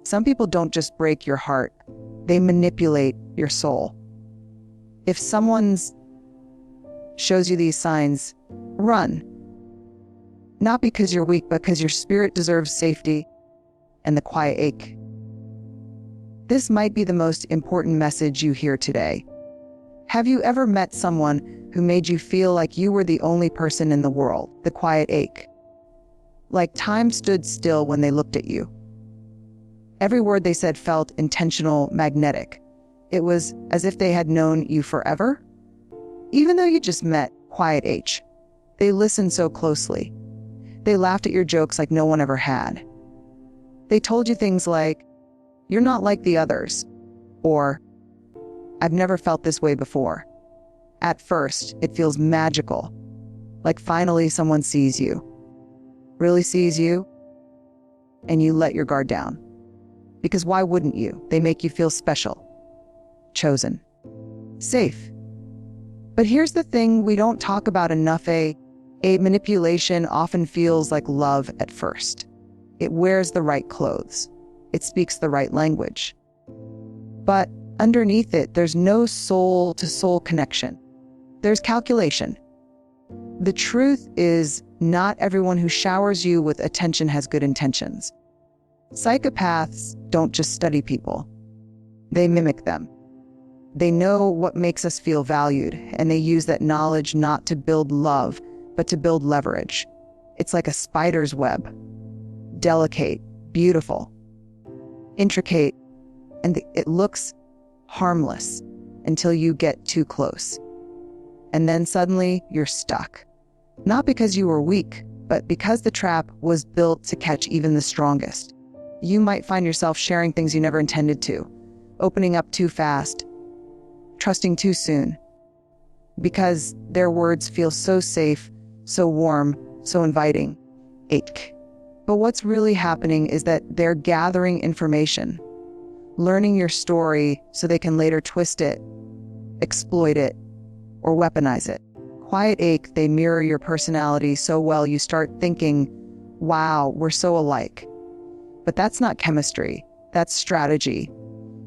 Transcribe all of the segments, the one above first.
Some people don't just break your heart, they manipulate your soul. If someone shows you these signs, run. Not because you're weak, but because your spirit deserves safety and the quiet ache. This might be the most important message you hear today. Have you ever met someone who made you feel like you were the only person in the world? The quiet ache. Like time stood still when they looked at you. Every word they said felt intentional, magnetic. It was as if they had known you forever. Even though you just met, quiet H. They listened so closely. They laughed at your jokes like no one ever had. They told you things like, "You're not like the others," or "I've never felt this way before." At first, it feels magical, like finally someone sees you, really sees you, and you let your guard down. Because why wouldn't you? They make you feel special, chosen, safe. But here's the thing we don't talk about enough. A manipulation often feels like love at first. It wears the right clothes. It speaks the right language. But underneath it, there's no soul-to-soul connection. There's calculation. The truth is, not everyone who showers you with attention has good intentions. Psychopaths don't just study people. They mimic them. They know what makes us feel valued, and they use that knowledge not to build love, but to build leverage. It's like a spider's web. Delicate, beautiful, intricate, and it looks harmless until you get too close. And then suddenly you're stuck. Not because you were weak, but because the trap was built to catch even the strongest. You might find yourself sharing things you never intended to, opening up too fast, trusting too soon, because their words feel so safe, so warm, so inviting. Ache. But what's really happening is that they're gathering information, learning your story so they can later twist it, exploit it, or weaponize it. Quiet ache, they mirror your personality so well you start thinking, wow, we're so alike. But that's not chemistry, that's strategy.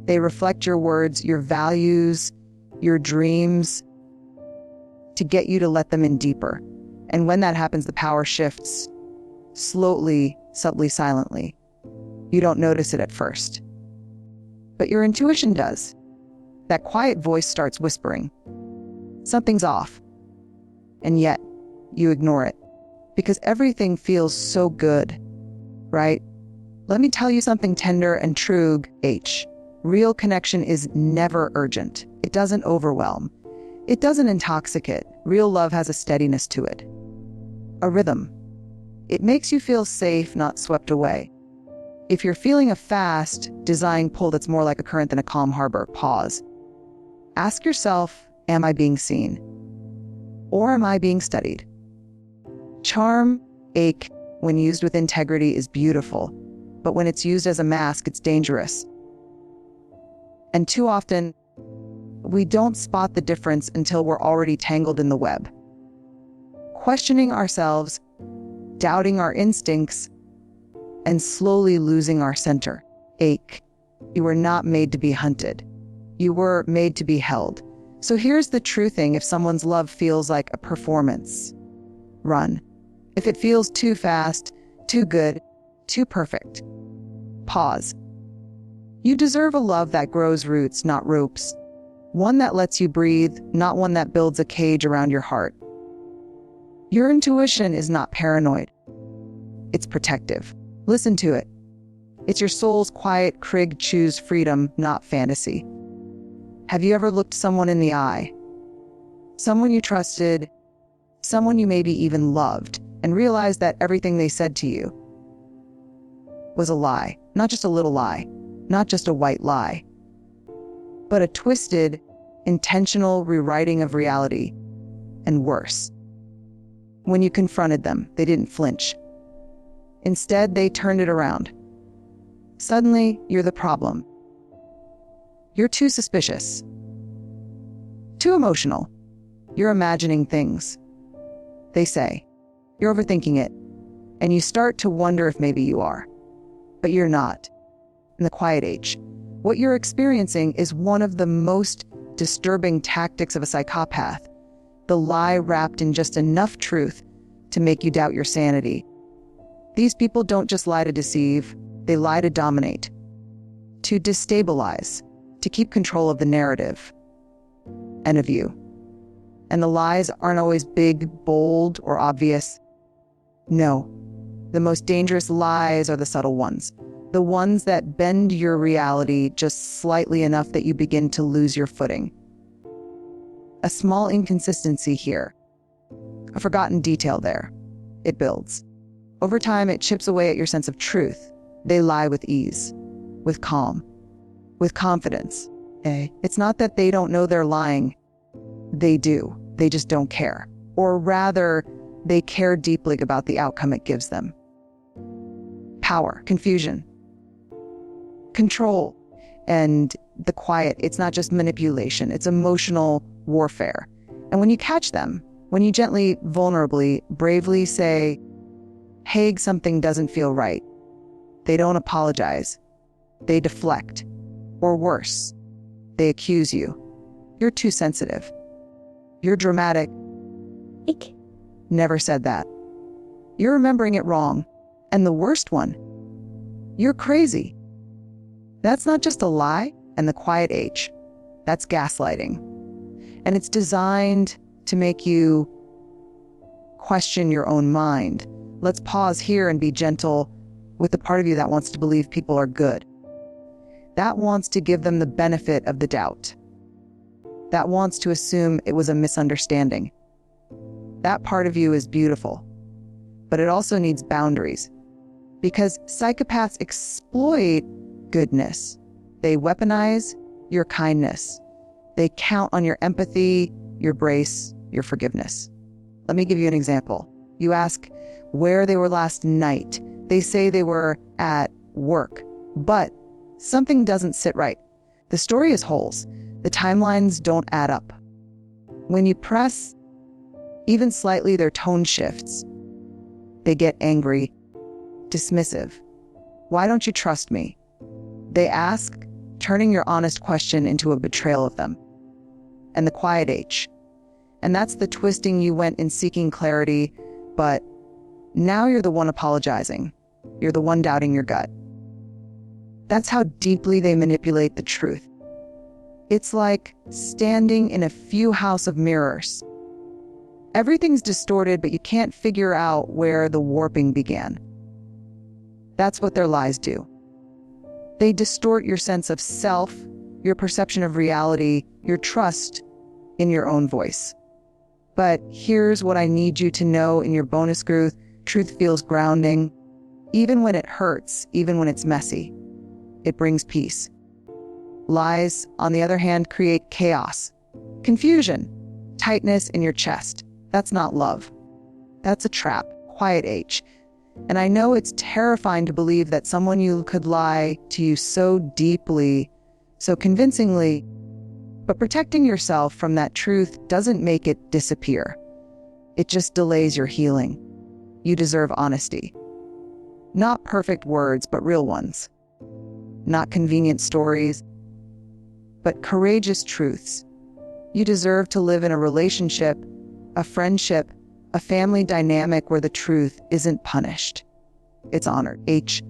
They reflect your words, your values, your dreams, to get you to let them in deeper. And when that happens, the power shifts. Slowly, subtly, silently. You don't notice it at first. But your intuition does. That quiet voice starts whispering. Something's off. And yet, you ignore it. Because everything feels so good, right? Let me tell you something tender and true, H. Real connection is never urgent. It doesn't overwhelm. It doesn't intoxicate. Real love has a steadiness to it. A rhythm. It makes you feel safe, not swept away. If you're feeling a fast, designed pull that's more like a current than a calm harbor, pause. Ask yourself, am I being seen? Or am I being studied? Charm, ache, when used with integrity is beautiful, but when it's used as a mask, it's dangerous. And too often, we don't spot the difference until we're already tangled in the web. Questioning ourselves, doubting our instincts, and slowly losing our center. Ache. You were not made to be hunted. You were made to be held. So here's the true thing: if someone's love feels like a performance, run. If it feels too fast, too good, too perfect, pause. You deserve a love that grows roots, not ropes. One that lets you breathe, not one that builds a cage around your heart. Your intuition is not paranoid. It's protective. Listen to it. It's your soul's quiet Krieg. Choose freedom, not fantasy. Have you ever looked someone in the eye? Someone you trusted, someone you maybe even loved, and realized that everything they said to you was a lie. Not just a little lie, not just a white lie, but a twisted, intentional rewriting of reality, and worse. When you confronted them, they didn't flinch. Instead, they turned it around. Suddenly, you're the problem. You're too suspicious, too emotional. You're imagining things, they say. You're overthinking it, and you start to wonder if maybe you are. But you're not. in the quiet H. What you're experiencing is one of the most disturbing tactics of a psychopath. The lie wrapped in just enough truth to make you doubt your sanity. These people don't just lie to deceive, they lie to dominate, to destabilize, to keep control of the narrative and of you. And the lies aren't always big, bold, or obvious. No, the most dangerous lies are the subtle ones. The ones that bend your reality just slightly enough that you begin to lose your footing. A small inconsistency here, a forgotten detail there. It builds. Over time, it chips away at your sense of truth. They lie with ease, with calm, with confidence. It's not that they don't know they're lying. They do. They just don't care. Or rather, they care deeply about the outcome it gives them. Power, confusion, control, and the quiet. It's not just manipulation, it's emotional warfare. And when you catch them, when you gently, vulnerably, bravely say, hey, something doesn't feel right, they don't apologize. They deflect. Or worse, they accuse you. You're too sensitive. You're dramatic. Ick. Never said that. You're remembering it wrong. And the worst one, you're crazy. That's not just a lie and the quiet H. That's gaslighting. And it's designed to make you question your own mind. Let's pause here and be gentle with the part of you that wants to believe people are good. That wants to give them the benefit of the doubt. That wants to assume it was a misunderstanding. That part of you is beautiful, but it also needs boundaries. Because psychopaths exploit goodness. They weaponize your kindness. They count on your empathy, your grace, your forgiveness. Let me give you an example. You ask where they were last night. They say they were at work, but something doesn't sit right. The story is holes. The timelines don't add up. When you press even slightly, their tone shifts. They get angry, dismissive. Why don't you trust me? They ask, turning your honest question into a betrayal of them. And the quiet H. And that's the twisting you went in seeking clarity, but now you're the one apologizing. You're the one doubting your gut. That's how deeply they manipulate the truth. It's like standing in a few house of mirrors. Everything's distorted, but you can't figure out where the warping began. That's what their lies do. They distort your sense of self, your perception of reality, your trust in your own voice. But here's what I need you to know in your bonus truth. Truth feels grounding. Even when it hurts, even when it's messy, it brings peace. Lies, on the other hand, create chaos, confusion, tightness in your chest. That's not love. That's a trap, quiet H. And I know it's terrifying to believe that someone you could lie to you so deeply, so convincingly, but protecting yourself from that truth doesn't make it disappear. It just delays your healing. You deserve honesty. Not perfect words, but real ones. Not convenient stories, but courageous truths. You deserve to live in a relationship, a friendship, a family dynamic where the truth isn't punished. It's honored. H.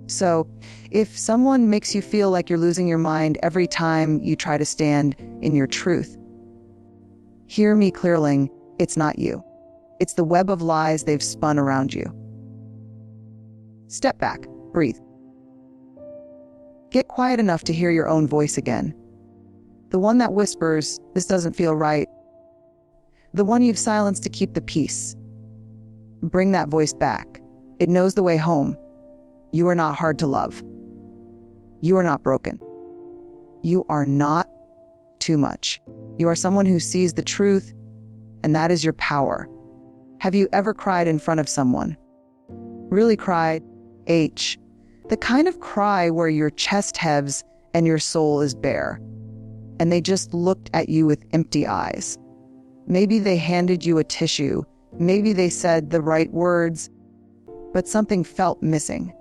So, if someone makes you feel like you're losing your mind every time you try to stand in your truth, hear me clearly, it's not you. It's the web of lies they've spun around you. Step back, breathe. Get quiet enough to hear your own voice again. The one that whispers, this doesn't feel right. The one you've silenced to keep the peace. Bring that voice back. It knows the way home. You are not hard to love. You are not broken. You are not too much. You are someone who sees the truth, and that is your power. Have you ever cried in front of someone? Really cried? H. The kind of cry where your chest heaves and your soul is bare, and they just looked at you with empty eyes. Maybe they handed you a tissue. Maybe they said the right words, but something felt missing.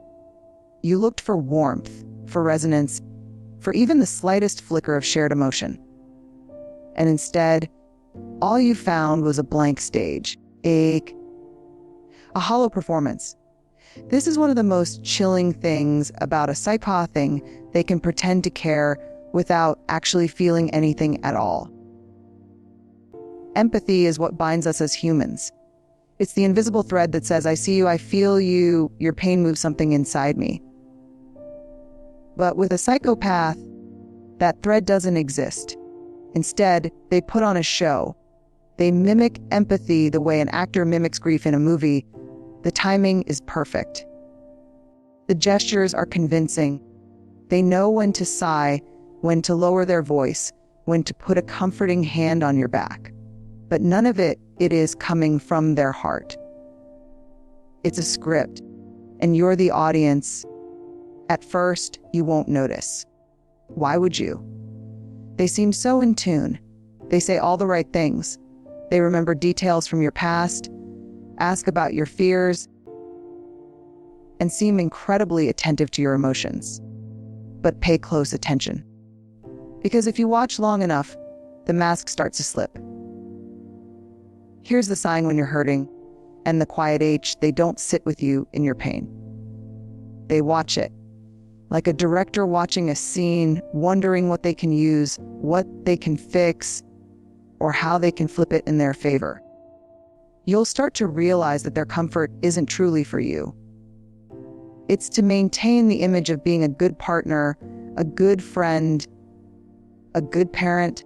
You looked for warmth, for resonance, for even the slightest flicker of shared emotion. And instead, all you found was a blank stage, a hollow performance. This is one of the most chilling things about a psychopath thing. They can pretend to care without actually feeling anything at all. Empathy is what binds us as humans. It's the invisible thread that says, I see you, I feel you, your pain moves something inside me. But with a psychopath, that thread doesn't exist. Instead, they put on a show. They mimic empathy the way an actor mimics grief in a movie. The timing is perfect. The gestures are convincing. They know when to sigh, when to lower their voice, when to put a comforting hand on your back. But none of it is coming from their heart. It's a script, and you're the audience. At first, you won't notice. Why would you? They seem so in tune. They say all the right things. They remember details from your past, ask about your fears, and seem incredibly attentive to your emotions. But pay close attention. Because if you watch long enough, the mask starts to slip. Here's the sign when you're hurting, and the quiet H, they don't sit with you in your pain. They watch it. Like a director watching a scene, wondering what they can use, what they can fix, or how they can flip it in their favor. You'll start to realize that their comfort isn't truly for you. It's to maintain the image of being a good partner, a good friend, a good parent.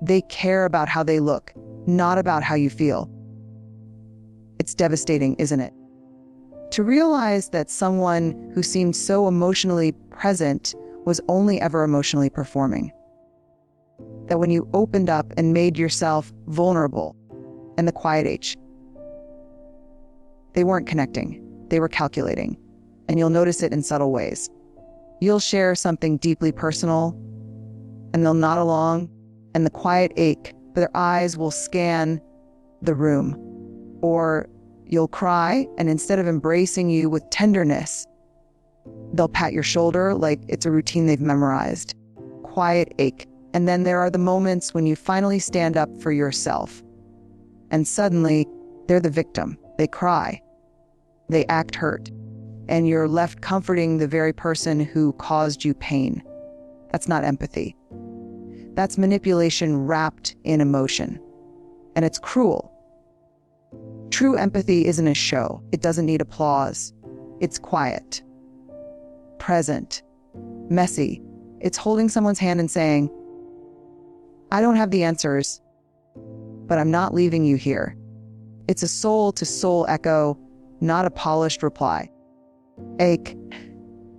They care about how they look, not about how you feel. It's devastating, isn't it? To realize that someone who seemed so emotionally present was only ever emotionally performing. That when you opened up and made yourself vulnerable, and the quiet H, they weren't connecting, they were calculating, and you'll notice it in subtle ways. You'll share something deeply personal, and they'll nod along, and the quiet ache, their eyes will scan the room. Or you'll cry, and instead of embracing you with tenderness, they'll pat your shoulder like it's a routine they've memorized. Quiet ache. And then there are the moments when you finally stand up for yourself. And suddenly, they're the victim. They cry. They act hurt. And you're left comforting the very person who caused you pain. That's not empathy. That's manipulation wrapped in emotion. And it's cruel. True empathy isn't a show. It doesn't need applause. It's quiet, present, messy. It's holding someone's hand and saying, I don't have the answers, but I'm not leaving you here. It's a soul-to-soul echo, not a polished reply. Ache.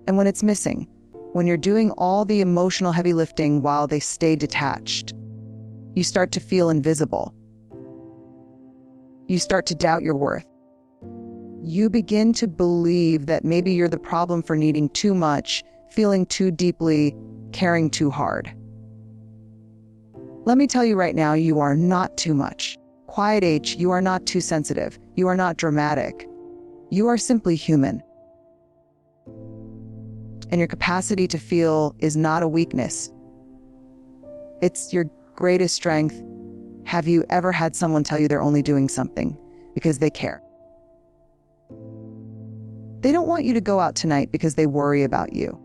And when it's missing, when you're doing all the emotional heavy lifting while they stay detached, you start to feel invisible. You start to doubt your worth. You begin to believe that maybe you're the problem for needing too much, feeling too deeply, caring too hard. Let me tell you right now, you are not too much. Quiet H, you are not too sensitive. You are not dramatic. You are simply human. And your capacity to feel is not a weakness. It's your greatest strength. Have you ever had someone tell you they're only doing something because they care? They don't want you to go out tonight because they worry about you.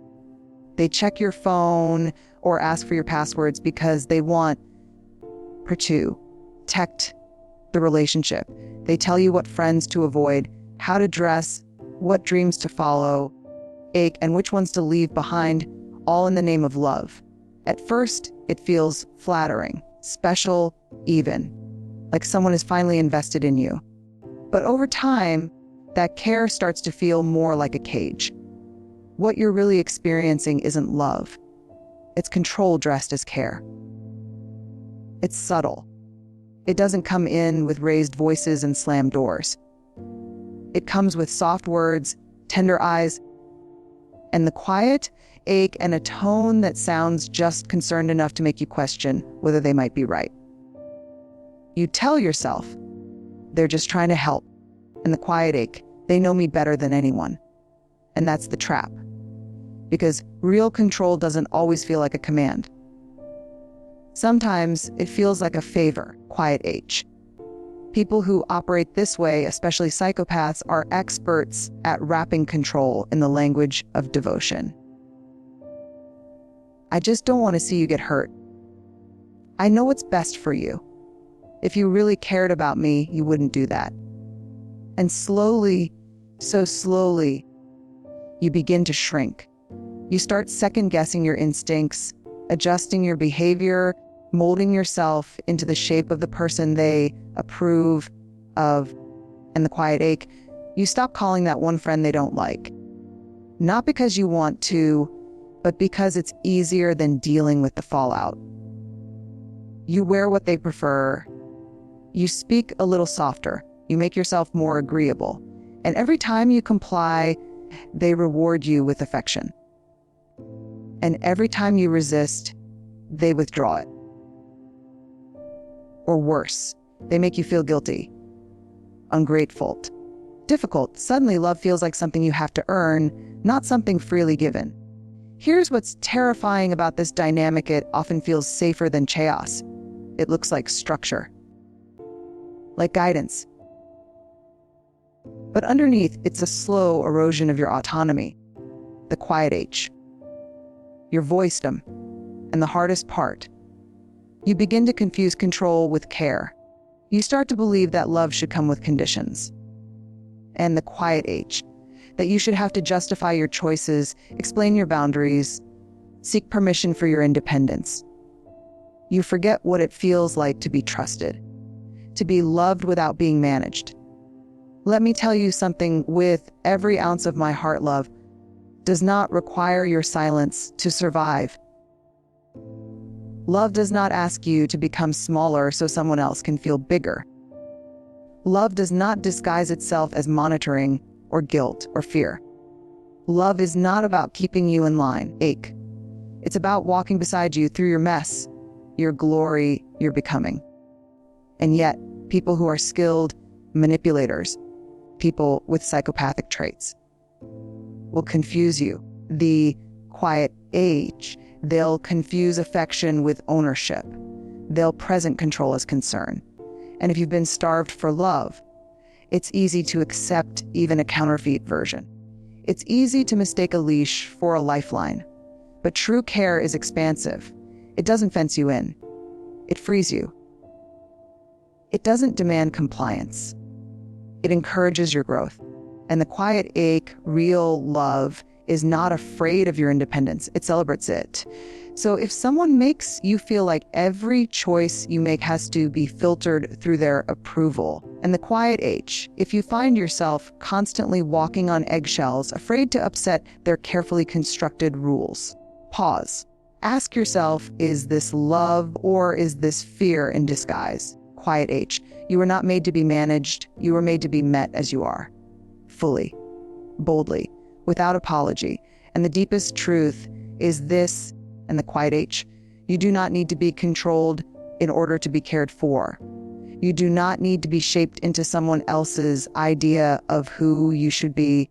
They check your phone or ask for your passwords because they want to protect the relationship. They tell you what friends to avoid, how to dress, what dreams to follow, ache, and which ones to leave behind, all in the name of love. At first, it feels flattering, special, even, like someone is finally invested in you. But over time, that care starts to feel more like a cage. What you're really experiencing isn't love. It's control dressed as care. It's subtle. It doesn't come in with raised voices and slammed doors. It comes with soft words, tender eyes, and the quiet ache and a tone that sounds just concerned enough to make you question whether they might be right. You tell yourself, they're just trying to help. And the quiet ache, they know me better than anyone. And that's the trap. because real control doesn't always feel like a command. Sometimes it feels like a favor, quiet H. People who operate this way, especially psychopaths, are experts at wrapping control in the language of devotion. I just don't want to see you get hurt. I know what's best for you. If you really cared about me, you wouldn't do that. And slowly, so slowly, you begin to shrink. You start second-guessing your instincts, adjusting your behavior, molding yourself into the shape of the person they approve of. And the quiet ache, you stop calling that one friend they don't like. Not because you want to, but because it's easier than dealing with the fallout. You wear what they prefer. You speak a little softer. You make yourself more agreeable. And every time you comply, they reward you with affection. And every time you resist, they withdraw it. Or worse, they make you feel guilty, ungrateful, difficult. Suddenly, love feels like something you have to earn, not something freely given. Here's what's terrifying about this dynamic: it often feels safer than chaos. It looks like structure, like guidance. But underneath, it's a slow erosion of your autonomy, the quiet H, your voicedom, and the hardest part. You begin to confuse control with care. You start to believe that love should come with conditions. And the quiet H, that you should have to justify your choices, explain your boundaries, seek permission for your independence. You forget what it feels like to be trusted, to be loved without being managed. Let me tell you something with every ounce of my heart: love does not require your silence to survive. Love does not ask you to become smaller so someone else can feel bigger. Love does not disguise itself as monitoring or guilt or fear. Love is not about keeping you in line, ache. It's about walking beside you through your mess, your glory, your becoming. And yet, people who are skilled manipulators, people with psychopathic traits, will confuse you. The quiet H, they'll confuse affection with ownership. They'll present control as concern. And if you've been starved for love, it's easy to accept even a counterfeit version. It's easy to mistake a leash for a lifeline. But true care is expansive. It doesn't fence you in. It frees you. It doesn't demand compliance. It encourages your growth. And the quiet ache, real love, is not afraid of your independence. It celebrates it. So if someone makes you feel like every choice you make has to be filtered through their approval, and the quiet H, if you find yourself constantly walking on eggshells, afraid to upset their carefully constructed rules, pause. Ask yourself, is this love or is this fear in disguise? Quiet H, you were not made to be managed. You were made to be met as you are, fully, boldly, without apology. And the deepest truth is this, and the quiet H, you do not need to be controlled in order to be cared for. You do not need to be shaped into someone else's idea of who you should be.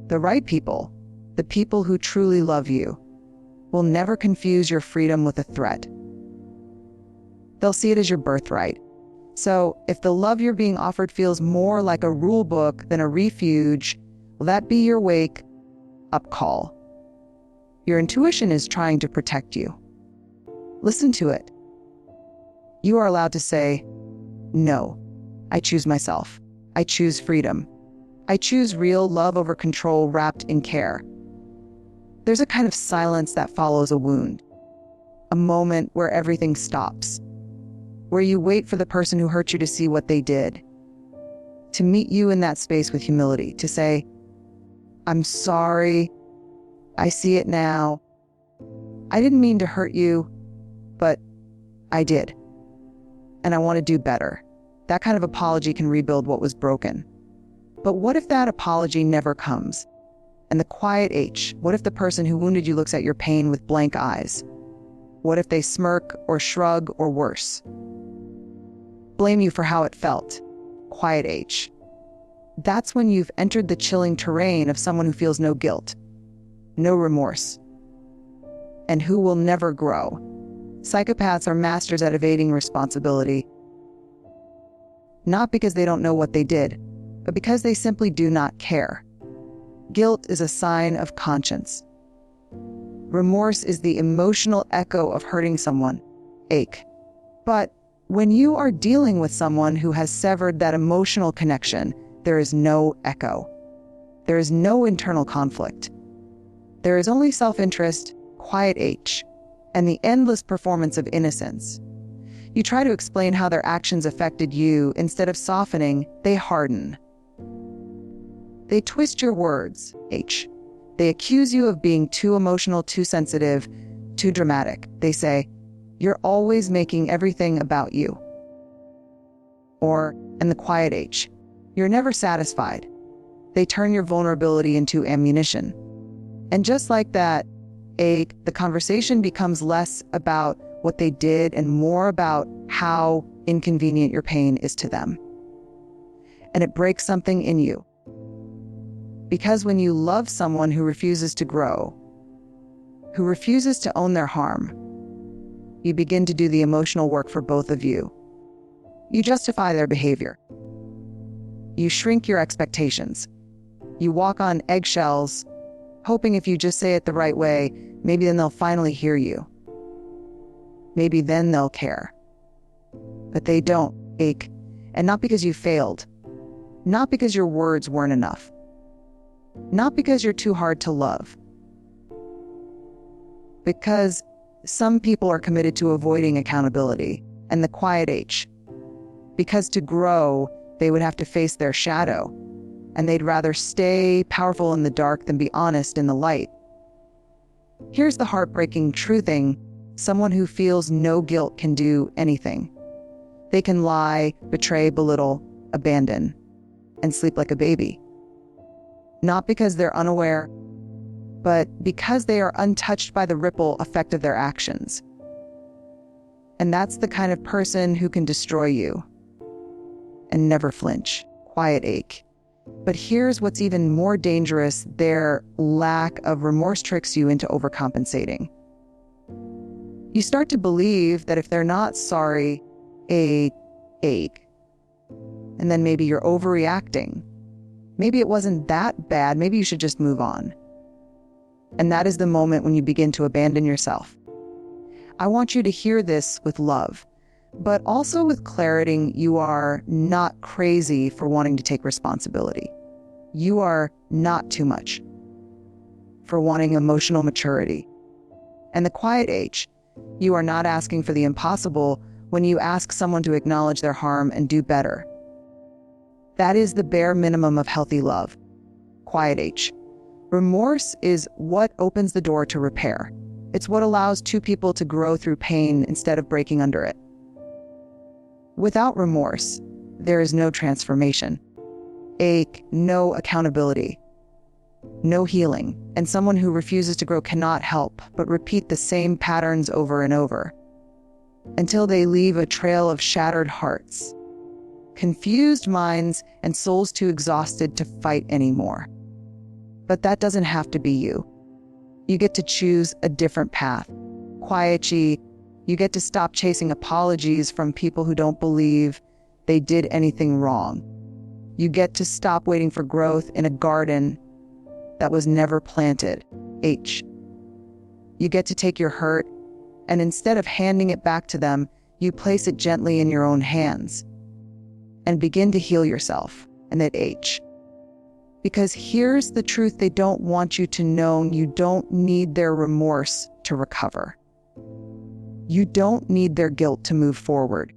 The right people, the people who truly love you, will never confuse your freedom with a threat. They'll see it as your birthright. So if the love you're being offered feels more like a rule book than a refuge, will that be your wake-up call? Your intuition is trying to protect you. Listen to it. You are allowed to say, no, I choose myself. I choose freedom. I choose real love over control wrapped in care. There's a kind of silence that follows a wound, a moment where everything stops, where you wait for the person who hurt you to see what they did, to meet you in that space with humility, to say, I'm sorry, I see it now. I didn't mean to hurt you, but I did. And I want to do better. That kind of apology can rebuild what was broken. But what if that apology never comes? And the quiet H, what if the person who wounded you looks at your pain with blank eyes? What if they smirk or shrug or worse, blame you for how it felt? Quiet H. That's when you've entered the chilling terrain of someone who feels no guilt, no remorse, and who will never grow. Psychopaths are masters at evading responsibility, not because they don't know what they did, but because they simply do not care. Guilt is a sign of conscience. Remorse is the emotional echo of hurting someone, ache. But when you are dealing with someone who has severed that emotional connection, there is no echo. There is no internal conflict. There is only self-interest, quiet H, and the endless performance of innocence. You try to explain how their actions affected you. Instead of softening, they harden. They twist your words, H. They accuse you of being too emotional, too sensitive, too dramatic. They say, "You're always making everything about you." Or, in the quiet H, "You're never satisfied." They turn your vulnerability into ammunition. And just like that, the conversation becomes less about what they did and more about how inconvenient your pain is to them. And it breaks something in you. Because when you love someone who refuses to grow, who refuses to own their harm, you begin to do the emotional work for both of you. You justify their behavior. You shrink your expectations. You walk on eggshells, hoping if you just say it the right way, maybe then they'll finally hear you. Maybe then they'll care. But they don't, ache. And not because you failed. Not because your words weren't enough. Not because you're too hard to love. Because some people are committed to avoiding accountability and the quiet H. Because to grow, they would have to face their shadow, and they'd rather stay powerful in the dark than be honest in the light. Here's the heartbreaking true thing. Someone who feels no guilt can do anything. They can lie, betray, belittle, abandon, and sleep like a baby. Not because they're unaware, but because they are untouched by the ripple effect of their actions. And that's the kind of person who can destroy you and never flinch, quiet ache. But here's what's even more dangerous. Their lack of remorse tricks you into overcompensating. You start to believe that if they're not sorry, ache. And then maybe you're overreacting. Maybe it wasn't that bad. Maybe you should just move on. And that is the moment when you begin to abandon yourself. I want you to hear this with love, but also with clarity. You are not crazy for wanting to take responsibility. You are not too much for wanting emotional maturity. And the quiet H, you are not asking for the impossible when you ask someone to acknowledge their harm and do better. That is the bare minimum of healthy love. Quiet H. Remorse is what opens the door to repair. It's what allows two people to grow through pain instead of breaking under it. Without remorse, there is no transformation. Ache, no accountability, no healing. And someone who refuses to grow cannot help but repeat the same patterns over and over until they leave a trail of shattered hearts, confused minds, and souls too exhausted to fight anymore. But that doesn't have to be you. You get to choose a different path. Quiet G, you get to stop chasing apologies from people who don't believe they did anything wrong. You get to stop waiting for growth in a garden that was never planted. H. You get to take your hurt, and instead of handing it back to them, you place it gently in your own hands and begin to heal yourself. And that H. Because here's the truth they don't want you to know. You don't need their remorse to recover. You don't need their guilt to move forward.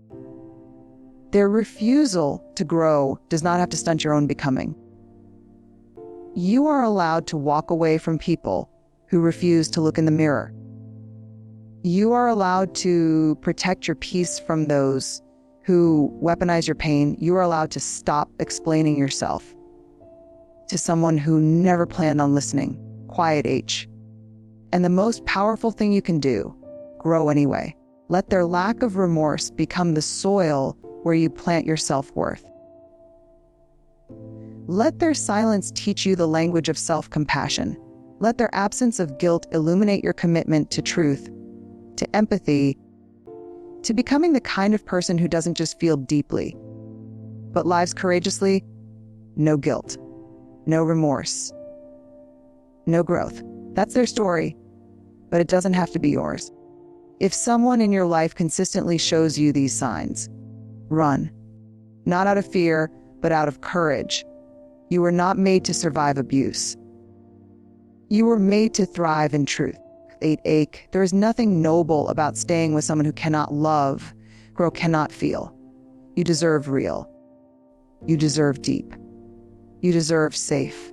Their refusal to grow does not have to stunt your own becoming. You are allowed to walk away from people who refuse to look in the mirror. You are allowed to protect your peace from those who weaponize your pain. You are allowed to stop explaining yourself to someone who never planned on listening. Quiet H. And the most powerful thing you can do, grow anyway. Let their lack of remorse become the soil where you plant your self-worth. Let their silence teach you the language of self-compassion. Let their absence of guilt illuminate your commitment to truth, to empathy, to becoming the kind of person who doesn't just feel deeply, but lives courageously. No guilt, no remorse, no growth. That's their story, but it doesn't have to be yours. If someone in your life consistently shows you these signs, run. Not out of fear, but out of courage. You were not made to survive abuse. You were made to thrive in truth. Ache. There is nothing noble about staying with someone who cannot love, who cannot feel. You deserve real. You deserve deep. You deserve safe.